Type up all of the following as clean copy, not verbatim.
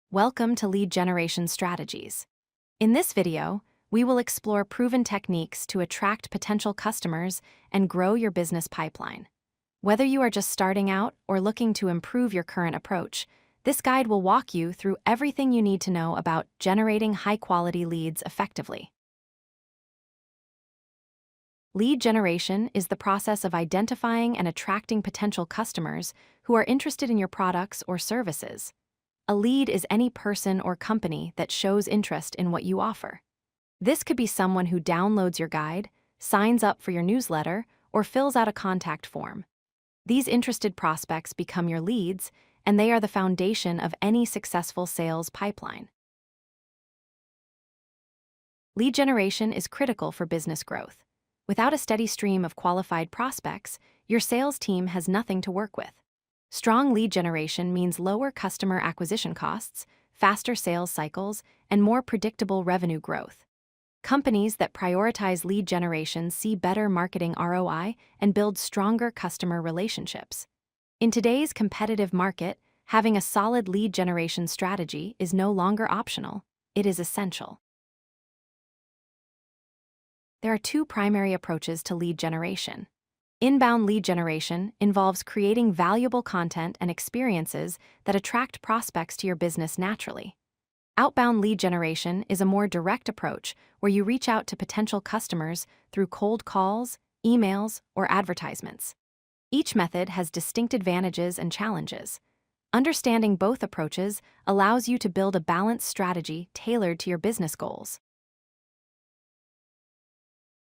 Welcome to Lead Generation Strategies. In this video, we will explore proven techniques to attract potential customers and grow your business pipeline. Whether you are just starting out or looking to improve your current approach, this guide will walk you through everything you need to know about generating high-quality leads effectively. Lead generation is the process of identifying and attracting potential customers who are interested in your products or services. A lead is any person or company that shows interest in what you offer. This could be someone who downloads your guide, signs up for your newsletter, or fills out a contact form. These interested prospects become your leads, and they are the foundation of any successful sales pipeline. Lead generation is critical for business growth. Without a steady stream of qualified prospects, your sales team has nothing to work with. Strong lead generation means lower customer acquisition costs, faster sales cycles, and more predictable revenue growth. Companies that prioritize lead generation see better marketing ROI and build stronger customer relationships. In today's competitive market, having a solid lead generation strategy is no longer optional, it is essential. There are two primary approaches to lead generation. Inbound lead generation involves creating valuable content and experiences that attract prospects to your business naturally. Outbound lead generation is a more direct approach where you reach out to potential customers through cold calls, emails, or advertisements. Each method has distinct advantages and challenges. Understanding both approaches allows you to build a balanced strategy tailored to your business goals.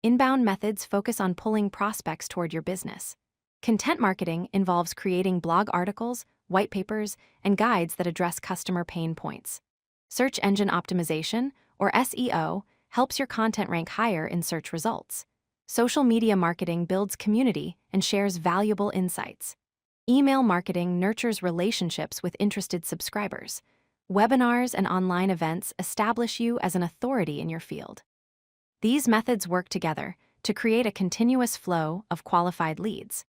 Inbound methods focus on pulling prospects toward your business. Content marketing involves creating blog articles, white papers, and guides that address customer pain points. Search engine optimization, or SEO, helps your content rank higher in search results. Social media marketing builds community and shares valuable insights. Email marketing nurtures relationships with interested subscribers. Webinars and online events establish you as an authority in your field. These methods work together to create a continuous flow of qualified leads.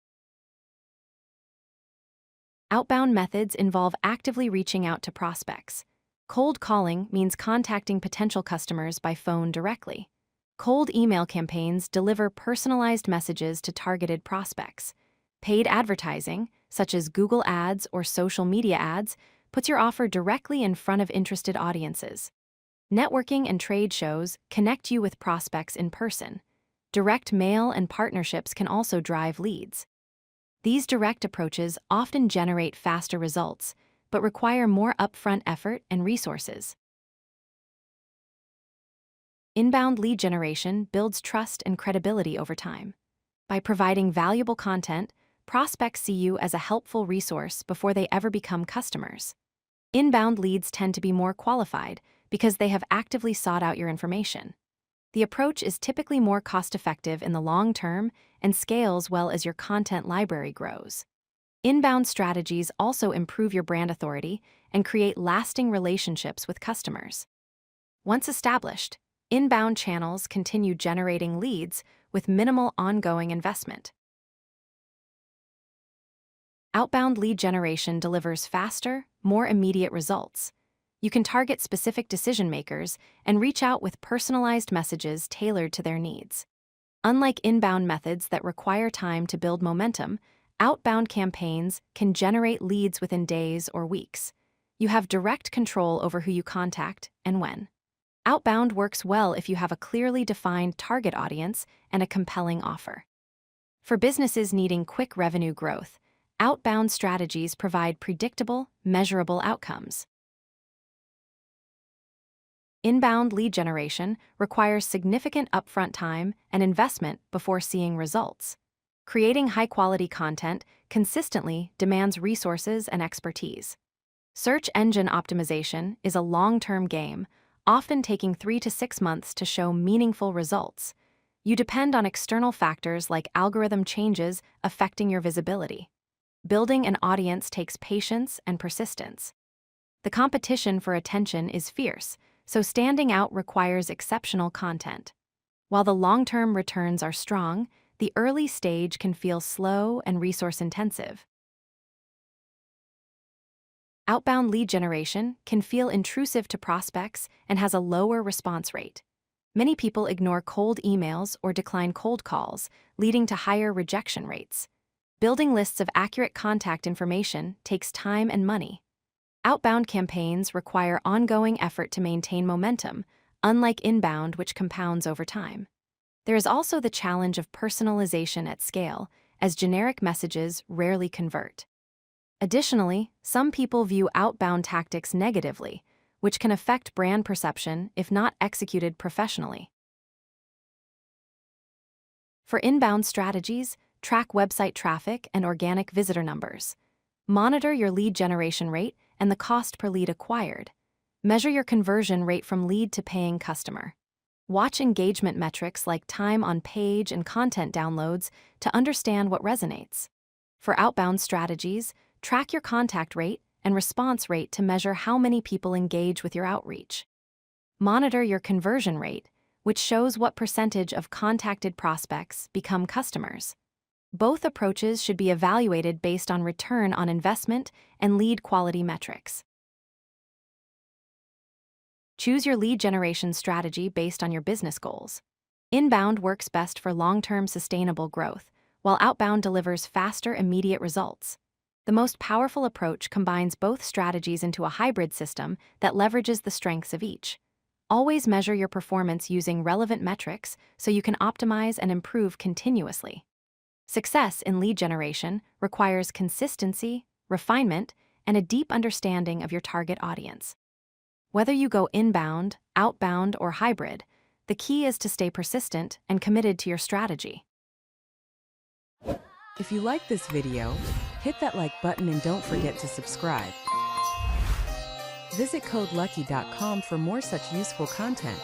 Outbound methods involve actively reaching out to prospects. Cold calling means contacting potential customers by phone directly. Cold email campaigns deliver personalized messages to targeted prospects. Paid advertising, such as Google Ads or social media ads, puts your offer directly in front of interested audiences. Networking and trade shows connect you with prospects in person. Direct mail and partnerships can also drive leads. These direct approaches often generate faster results, but require more upfront effort and resources. Inbound lead generation builds trust and credibility over time. By providing valuable content, prospects see you as a helpful resource before they ever become customers. Inbound leads tend to be more qualified because they have actively sought out your information. The approach is typically more cost-effective in the long term and scales well as your content library grows. Inbound strategies also improve your brand authority and create lasting relationships with customers. Once established, inbound channels continue generating leads with minimal ongoing investment. Outbound lead generation delivers faster, more immediate results. You can target specific decision-makers and reach out with personalized messages tailored to their needs. Unlike inbound methods that require time to build momentum, outbound campaigns can generate leads within days or weeks. You have direct control over who you contact and when. Outbound works well if you have a clearly defined target audience and a compelling offer. For businesses needing quick revenue growth, outbound strategies provide predictable, measurable outcomes. Inbound lead generation requires significant upfront time and investment before seeing results. Creating high-quality content consistently demands resources and expertise. Search engine optimization is a long-term game, often taking 3 to 6 months to show meaningful results. You depend on external factors like algorithm changes affecting your visibility. Building an audience takes patience and persistence. The competition for attention is fierce, so standing out requires exceptional content. While the long-term returns are strong, the early stage can feel slow and resource-intensive. Outbound lead generation can feel intrusive to prospects and has a lower response rate. Many people ignore cold emails or decline cold calls, leading to higher rejection rates. Building lists of accurate contact information takes time and money. Outbound campaigns require ongoing effort to maintain momentum, unlike inbound, which compounds over time. There is also the challenge of personalization at scale, as generic messages rarely convert. Additionally, some people view outbound tactics negatively, which can affect brand perception if not executed professionally. For inbound strategies, track website traffic and organic visitor numbers. Monitor your lead generation rate and the cost per lead acquired. Measure your conversion rate from lead to paying customer. Watch engagement metrics like time on page and content downloads to understand what resonates. For outbound strategies, track your contact rate and response rate to measure how many people engage with your outreach. Monitor your conversion rate, which shows what percentage of contacted prospects become customers. Both approaches should be evaluated based on return on investment and lead quality metrics. Choose your lead generation strategy based on your business goals. Inbound works best for long-term sustainable growth, while outbound delivers faster, immediate results. The most powerful approach combines both strategies into a hybrid system that leverages the strengths of each. Always measure your performance using relevant metrics so you can optimize and improve continuously. Success in lead generation requires consistency, refinement, and a deep understanding of your target audience. Whether you go inbound, outbound, or hybrid, the key is to stay persistent and committed to your strategy. If you like this video, hit that like button and don't forget to subscribe. Visit codelucky.com for more such useful content.